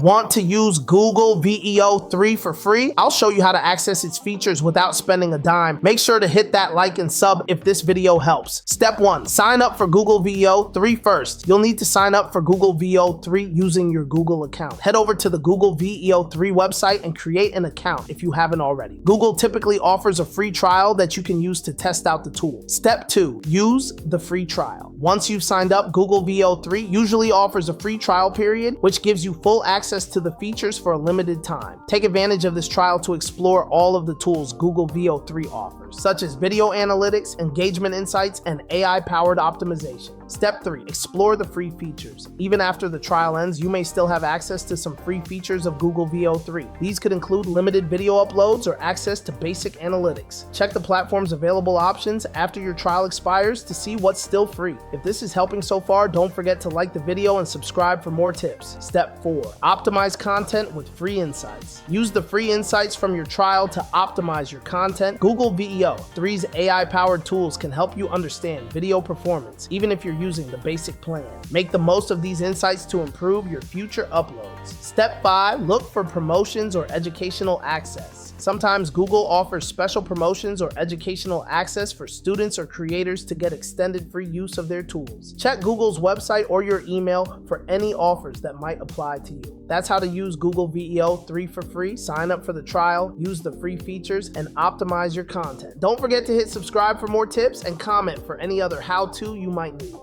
Want to use Google Veo 3 for free? I'll show you how to access its features without spending a dime. Make sure to hit that like and sub if this video helps. Step 1. Sign up for Google Veo 3 first. You'll need to sign up for Google Veo 3 using your Google account. Head over to the Google Veo 3 website and create an account if you haven't already. Google typically offers a free trial that you can use to test out the tool. Step 2. Use the free trial. Once you've signed up, Google Veo 3 usually offers a free trial period, which gives you full access to the features for a limited time. Take advantage of this trial to explore all of the tools Google Veo 3 offers, such as video analytics, engagement insights, and AI-powered optimization. Step 3. Explore the free features. Even after the trial ends, you may still have access to some free features of Google Veo 3. These could include limited video uploads or access to basic analytics. Check the platform's available options after your trial expires to see what's still free. If this is helping so far, don't forget to like the video and subscribe for more tips. Step 4. Optimize content with free insights. Use the free insights from your trial to optimize your content. Google Veo 3's AI-powered tools can help you understand video performance, even if you're using the basic plan. Make the most of these insights to improve your future uploads. Step 5. Look for promotions or educational access. Sometimes Google offers special promotions or educational access for students or creators to get extended free use of their tools. Check Google's website or your email for any offers that might apply to you. That's how to use Google Veo 3 for free. Sign up for the trial, use the free features, and optimize your content. Don't forget to hit subscribe for more tips and comment for any other how-to you might need.